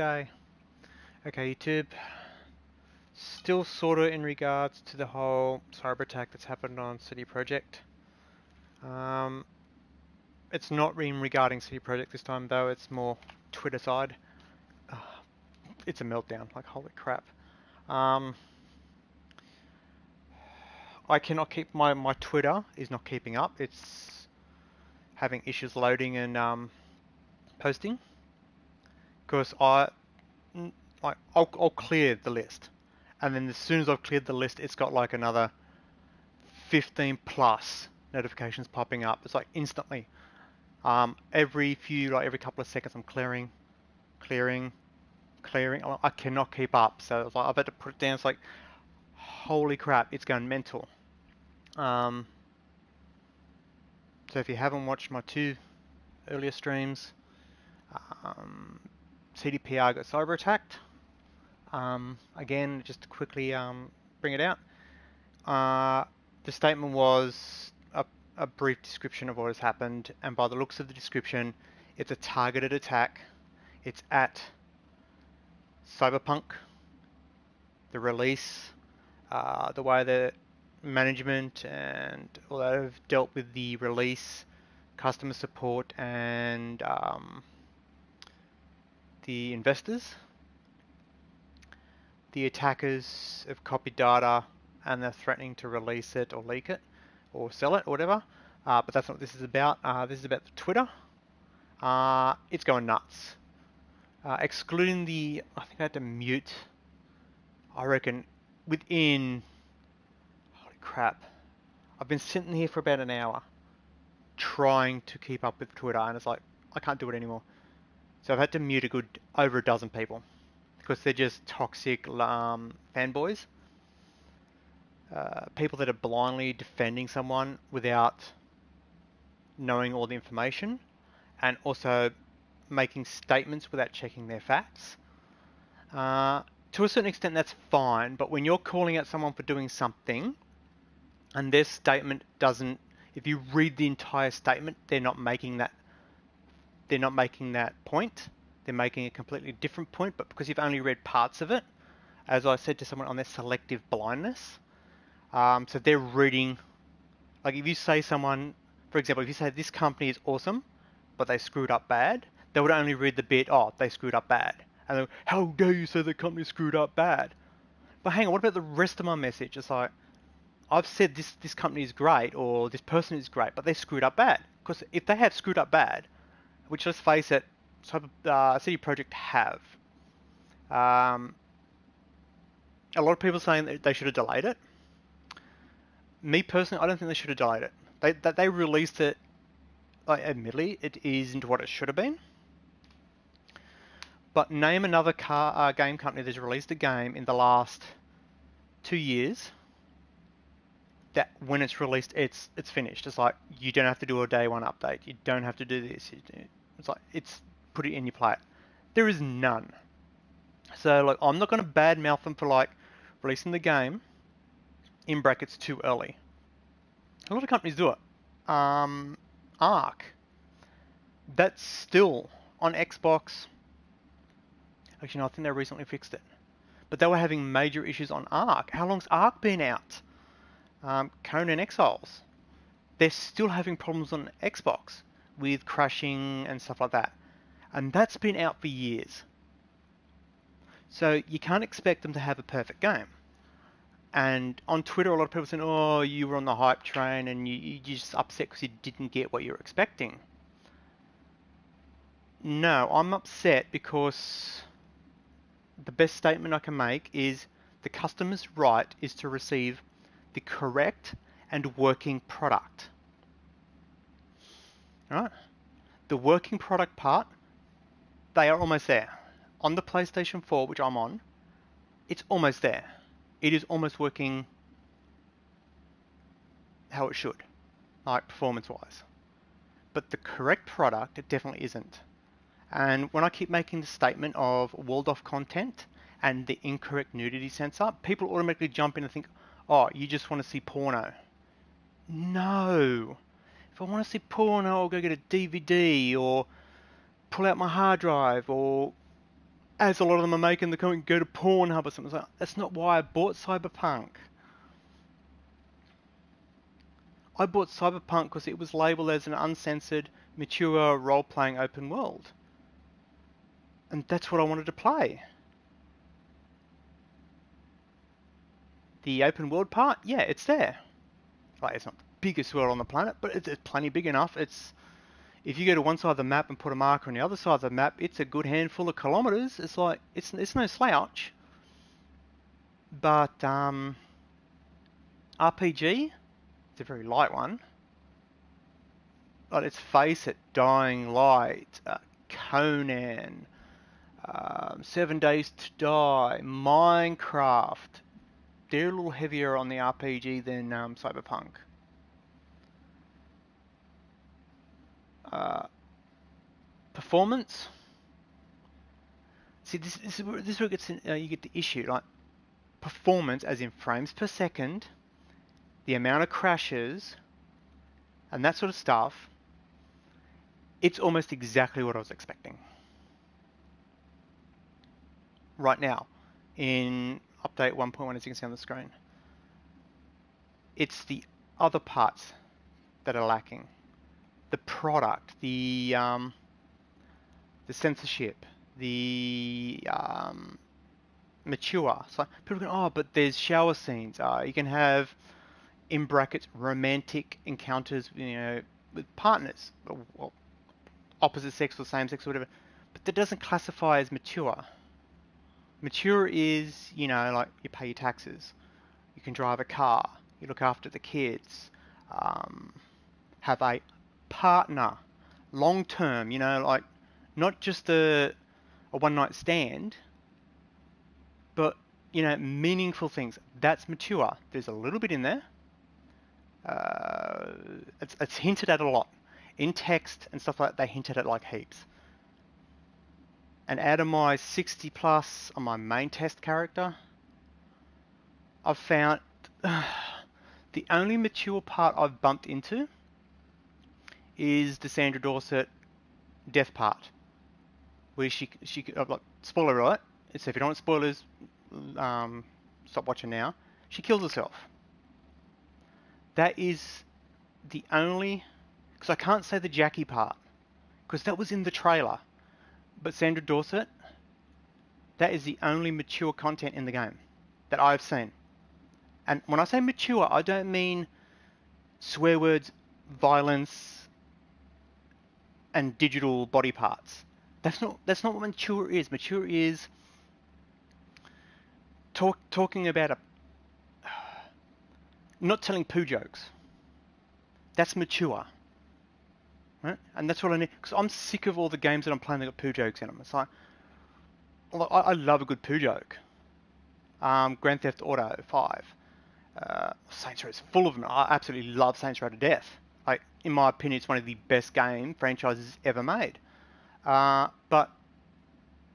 today? Okay, YouTube. Still sort of in regards to the whole cyber attack that's happened on CD Projekt. It's not in regarding CD Projekt this time though, it's more Twitter side. It's a meltdown, like holy crap. I cannot keep my Twitter is not keeping up. It's having issues loading and posting. Because I'll clear the list. And then as soon as I've cleared the list, it's got like another 15 plus notifications popping up. It's like instantly. Every couple of seconds, I'm clearing. I cannot keep up. So it's like I've had to put it down. It's like, holy crap, it's going mental. So if you haven't watched my two earlier streams, CDPR got cyber attacked. Again, just to quickly bring it out. The statement was a brief description of what has happened, and by the looks of the description, it's a targeted attack. It's at Cyberpunk, the release, the way the management and all that have dealt with the release, customer support, and the investors. The attackers have copied data and they're threatening to release it or leak it or sell it or whatever. But that's not what this is about. This is about Twitter. It's going nuts. Excluding the, I think I had to mute, I reckon, within, holy crap, I've been sitting here for about an hour trying to keep up with Twitter, and it's like, I can't do it anymore. So I've had to mute over a dozen people because they're just toxic fanboys. People that are blindly defending someone without knowing all the information, and also making statements without checking their facts. To a certain extent, that's fine, but when you're calling out someone for doing something, and their statement doesn't, if you read the entire statement, they're not making that point. They're making a completely different point, but because you've only read parts of it, as I said to someone on their selective blindness, so they're reading, like if you say someone, for example, if you say this company is awesome, but they screwed up bad, they would only read the bit, oh, they screwed up bad. And they're, how dare you say the company screwed up bad? But hang on, what about the rest of my message? It's like, I've said this company is great, or this person is great, but they screwed up bad. Because if they have screwed up bad, which let's face it, CD Projekt have, a lot of people saying that they should have delayed it. Me personally, I don't think they should have delayed it. They released it, like, admittedly, it isn't what it should have been. But name another game company that's released a game in the last 2 years that when it's released, it's finished. It's like, you don't have to do a day one update. You don't have to do this. It's like, it's put it in, you play it. There is none. So, like, I'm not going to badmouth them for, like, releasing the game, in brackets, too early. A lot of companies do it. Ark. That's still on Xbox. Actually, no, I think they recently fixed it. But they were having major issues on Ark. How long's Ark been out? Conan Exiles. They're still having problems on Xbox with crashing and stuff like that. And that's been out for years. So you can't expect them to have a perfect game. And on Twitter, a lot of people saying, oh, you were on the hype train and you're just upset because you didn't get what you were expecting. No, I'm upset because the best statement I can make is the customer's right is to receive the correct and working product. All right? The working product part, they are almost there. On the PlayStation 4, which I'm on, it's almost there. It is almost working how it should, like performance-wise. But the correct product, it definitely isn't. And when I keep making the statement of walled-off content and the incorrect nudity sensor, people automatically jump in and think, oh, you just want to see porno. No. If I want to see porno, I'll go get a DVD or pull out my hard drive or as a lot of them are making the comment, go to Pornhub or something. It's like, that's not why I bought Cyberpunk. I bought Cyberpunk because it was labelled as an uncensored, mature, role-playing open world. And that's what I wanted to play. The open world part, yeah, it's there. Like, it's not the biggest world on the planet, but it's plenty big enough. It's, if you go to one side of the map and put a marker on the other side of the map, it's a good handful of kilometres. It's like, it's no slouch. But RPG, it's a very light one. Like, let's face it, Dying Light, Conan, 7 Days to Die, Minecraft. They're a little heavier on the RPG than Cyberpunk. Performance. See, this is where it gets you get the issue. Like, performance, as in frames per second, the amount of crashes, and that sort of stuff. It's almost exactly what I was expecting. Right now, in update 1.1, as you can see on the screen, it's the other parts that are lacking. The product, the censorship, the mature. So people go, oh, but there's shower scenes. You can have, in brackets, romantic encounters, with partners, well, opposite sex or same sex or whatever. But that doesn't classify as mature. Mature is, like, you pay your taxes, you can drive a car, you look after the kids, have a partner, long term, like, not just a one-night stand, but, meaningful things. That's mature. There's a little bit in there. It's hinted at a lot. In text and stuff like that, they hinted at like heaps. And out of my 60 plus on my main test character, I've found the only mature part I've bumped into is the Sandra Dorset death part, where she like, spoiler alert. So if you don't want spoilers, stop watching now. She kills herself. That is the only, because I can't say the Jackie part, because that was in the trailer. But Sandra Dorset, that is the only mature content in the game that I've seen. And when I say mature, I don't mean swear words, violence, and digital body parts. That's not what mature is. Mature is talking about not telling poo jokes. That's mature. Right? And that's what I need, because I'm sick of all the games that I'm playing that got poo jokes in them. It's like, I love a good poo joke. Grand Theft Auto 5. Saints Row is full of them. I absolutely love Saints Row to death. Like, in my opinion, it's one of the best game franchises ever made. But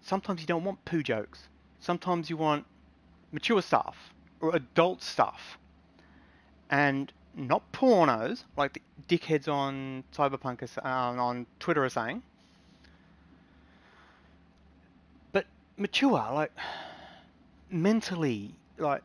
sometimes you don't want poo jokes. Sometimes you want mature stuff or adult stuff. And not pornos, like the dickheads on Cyberpunk on Twitter are saying, but mature, like mentally, like,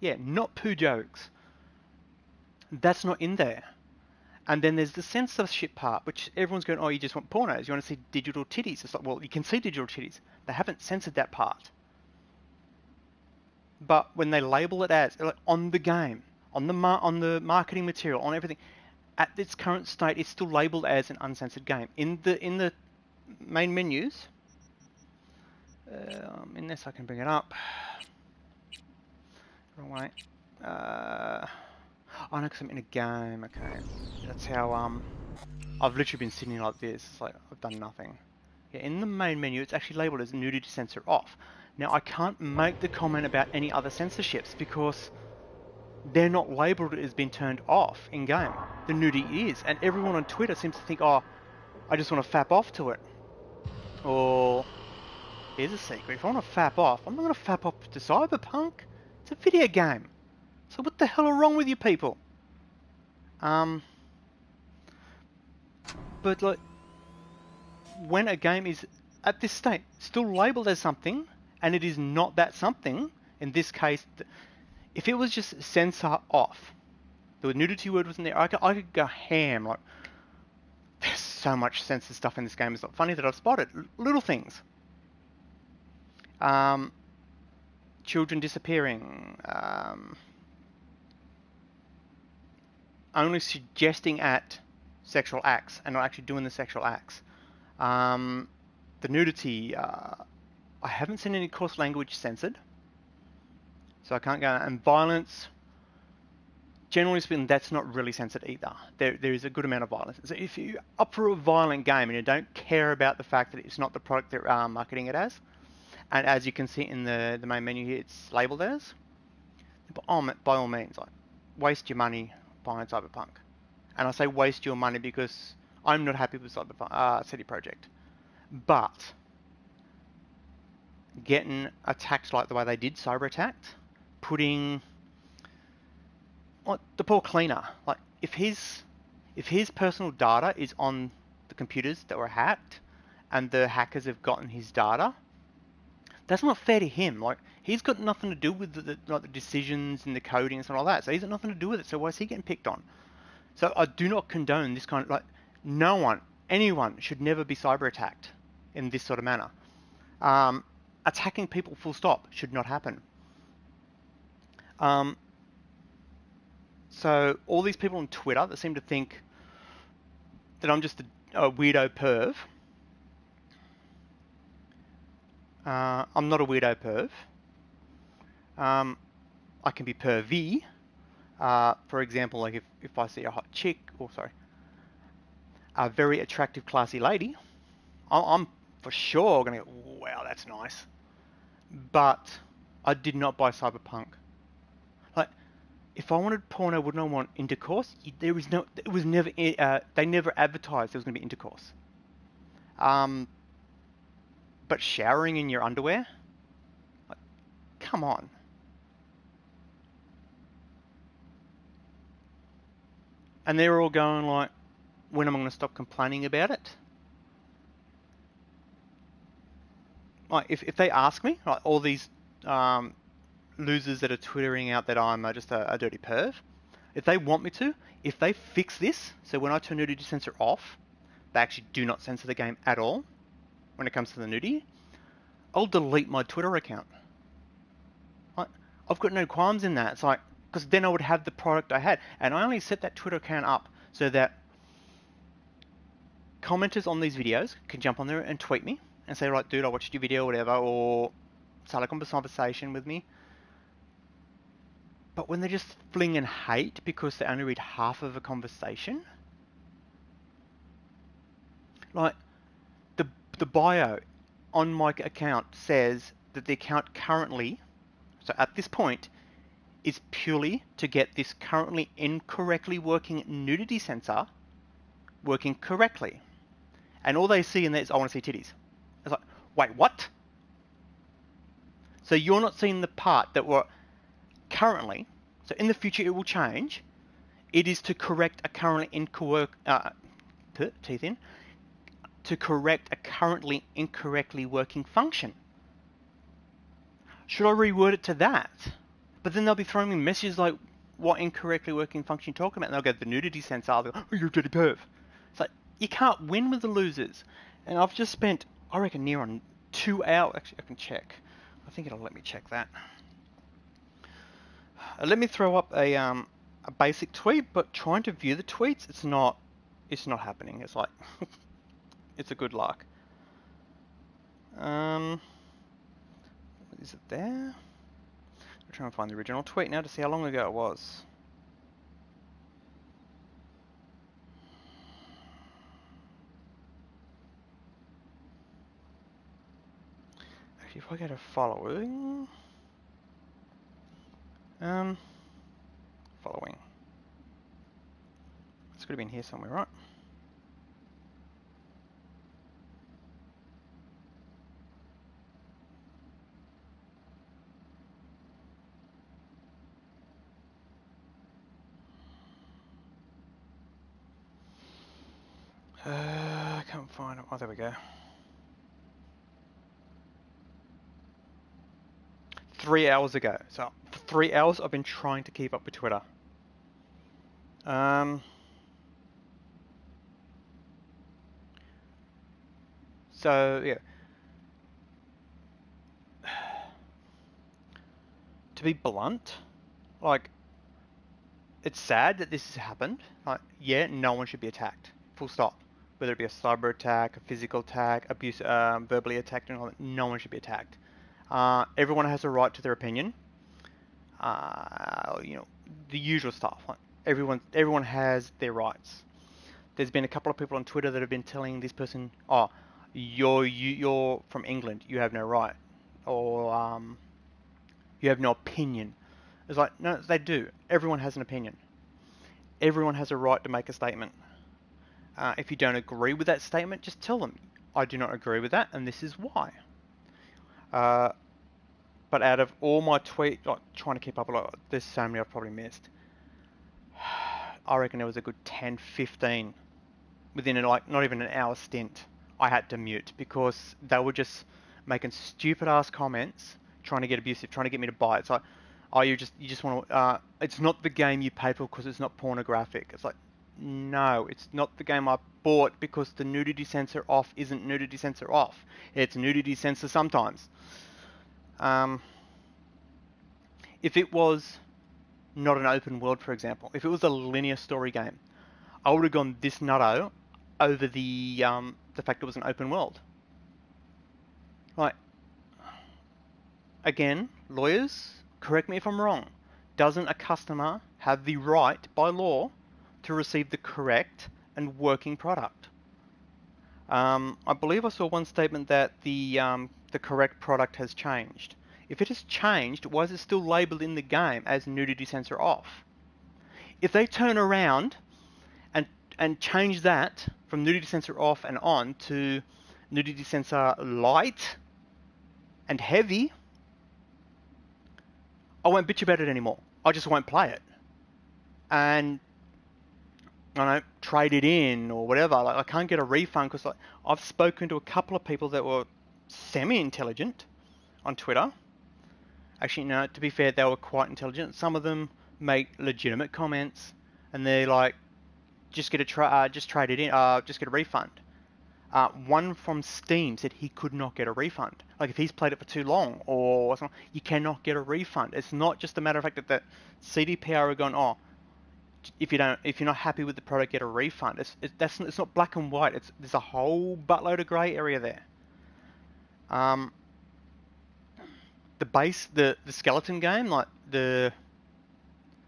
yeah, not poo jokes. That's not in there. And then there's the censorship part, which everyone's going, oh, you just want pornos, you want to see digital titties. It's like, well, you can see digital titties. They haven't censored that part. But when they label it as, like, on the game, on the marketing material, on everything, at its current state, it's still labelled as an uncensored game. In the main menus, unless I can bring it up. Wrong way. Oh no, because I'm in a game. Okay, that's how I've literally been sitting like this. It's like I've done nothing. Yeah, in the main menu, it's actually labelled as nudity censor off. Now I can't make the comment about any other censorships because they're not labelled as being turned off in game. The nudity is, and everyone on Twitter seems to think, oh, I just want to fap off to it. Or, here's a secret, if I want to fap off, I'm not going to fap off to Cyberpunk. It's a video game. So what the hell are wrong with you people? But like, when a game is at this state still labeled as something, and it is not that something. In this case, if it was just censor off, the nudity word wasn't there, I could go ham. Like, there's so much censored stuff in this game. It's not funny that I've spotted little things. Children disappearing. Only suggesting at sexual acts and not actually doing the sexual acts. The nudity. I haven't seen any coarse language censored, so I can't go. And violence. Generally speaking, that's not really censored either. There is a good amount of violence. So if you're up for a violent game and you don't care about the fact that it's not the product they're marketing it as, and as you can see in the main menu here, it's labelled as, by all means, like, waste your money buying Cyberpunk. And I say waste your money because I'm not happy with Cyberpunk, CD Projekt. But getting attacked like the way they did, cyber attacked, putting the poor cleaner, like if his personal data is on the computers that were hacked and the hackers have gotten his data, that's not fair to him. Like, he's got nothing to do with the decisions and the coding and stuff like that. So he's got nothing to do with it. So why is he getting picked on? So I do not condone this kind of, like, anyone should never be cyber attacked in this sort of manner. Attacking people full stop should not happen. So all these people on Twitter that seem to think that I'm just a weirdo perv. I'm not a weirdo perv. I can be pervy. For example, like if I see a hot chick, a very attractive, classy lady, I'm for sure going to go, wow, that's nice. But I did not buy Cyberpunk. Like, if I wanted porno, wouldn't I want intercourse? There was no, it was never, they never advertised there was going to be intercourse. But showering in your underwear? Like, come on. And they're all going like, when am I going to stop complaining about it? Like, if they ask me, like all these losers that are twittering out that I'm just a dirty perv, if they want me to, if they fix this, so when I turn nudity censor off, they actually do not censor the game at all when it comes to the nudity, I'll delete my Twitter account. Like, I've got no qualms in that. It's like, because then I would have the product I had. And I only set that Twitter account up so that commenters on these videos can jump on there and tweet me and say, right, dude, I watched your video or whatever, or start a conversation with me. But when they're just flinging hate because they only read half of a conversation, like the bio on my account says that the account currently, so at this point, is purely to get this currently incorrectly working nudity sensor working correctly. And all they see in there is, I want to see titties. It's like, wait, what? So you're not seeing the part that we're currently, so in the future it will change, it is to correct a currently incorrect, to correct a currently incorrectly working function. Should I reword it to that? But then they'll be throwing me messages like, what incorrectly working function you talking about? And they'll go, the nudity sensor. They'll go, oh, you're a dirty perv. It's like, you can't win with the losers. And I've just spent, I reckon, near on 2 hours. Actually, I can check. I think it'll let me check that. Let me throw up a basic tweet, but trying to view the tweets, it's not happening. It's like, it's a good luck. Is it there? I'm trying to find the original tweet now to see how long ago it was. Actually, if I go to following, following. It's got to be in here somewhere, right? I can't find it. Oh, there we go. 3 hours ago. So for 3 hours, I've been trying to keep up with Twitter. So yeah, to be blunt, like, it's sad that this has happened. Like, yeah, no one should be attacked. Full stop. Whether it be a cyber attack, a physical attack, abuse, verbally attacked, and all that, no one should be attacked. Everyone has a right to their opinion. You know, the usual stuff. Like, everyone has their rights. There's been a couple of people on Twitter that have been telling this person, "Oh, you're from England. You have no right," or "You have no opinion." It's like, no, they do. Everyone has an opinion. Everyone has a right to make a statement. If you don't agree with that statement, just tell them, "I do not agree with that, and this is why." But out of all my tweets, like, trying to keep up a lot, there's so many I've probably missed. I reckon there was a good 10, 15 within like not even an hour stint. I had to mute because they were just making stupid ass comments, trying to get abusive, trying to get me to buy it. It's like, oh, you just want to. It's not the game you paid for because it's not pornographic. It's like, no, it's not the game I bought because the nudity sensor off isn't nudity sensor off. It's nudity sensor sometimes. If it was not an open world, for example, if it was a linear story game, I would have gone this nutto over the fact it was an open world. Like, again, lawyers, correct me if I'm wrong. Doesn't a customer have the right by law to receive the correct and working product? I believe I saw one statement that the correct product has changed. If it has changed, why is it still labeled in the game as nudity sensor off? If they turn around and change that from nudity sensor off and on to nudity sensor light and heavy, I won't bitch about it anymore. I just won't play it. And I don't trade it in or whatever. Like, I can't get a refund because, like, I've spoken to a couple of people that were semi-intelligent on Twitter. Actually, no, to be fair, they were quite intelligent. Some of them make legitimate comments, and they're like, just trade it in, just get a refund. One from Steam said he could not get a refund. Like, if he's played it for too long or something, you cannot get a refund. It's not just a matter of fact that CDPR are going, oh, if you're not happy with the product, get a refund. It's not black and white. There's a whole buttload of grey area there. The skeleton game, like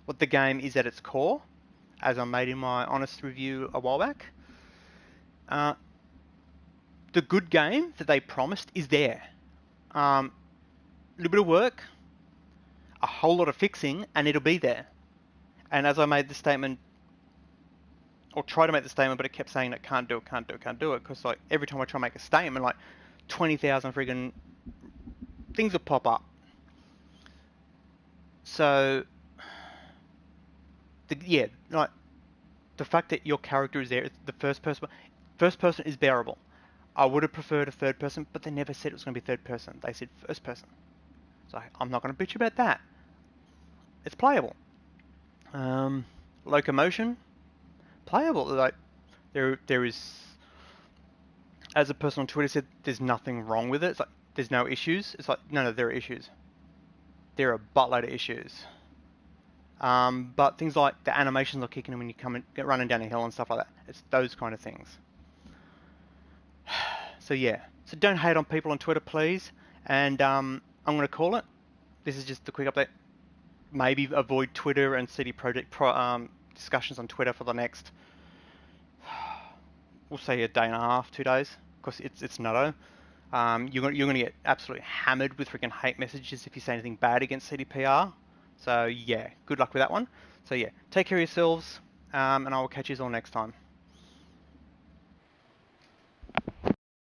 what the game is at its core, as I made in my honest review a while back. The good game that they promised is there. A little bit of work, a whole lot of fixing, and it'll be there. And as I made the statement, or tried to make the statement, but it kept saying that can't do it, because, like, every time I try to make a statement, like 20,000 friggin' things will pop up. So, like, the fact that your character is there, the first person is bearable. I would have preferred a third person, but they never said it was going to be third person. They said first person. So I'm not going to bitch about that. It's playable. Locomotion, playable. Like, there is, as a person on Twitter said, there's nothing wrong with it. It's like, there's no issues. It's like, no, there are issues. There are a buttload of issues. But things like the animations are kicking in when you come and get running down a hill and stuff like that. It's those kind of things. So yeah. So don't hate on people on Twitter, please. And I'm going to call it. This is just a quick update. Maybe avoid Twitter and CD Projekt discussions on Twitter for the next, we'll say, a day and a half, 2 days, because it's nutto. You're going to get absolutely hammered with freaking hate messages if you say anything bad against CDPR. So yeah, good luck with that one. So yeah, take care of yourselves, and I will catch you all next time.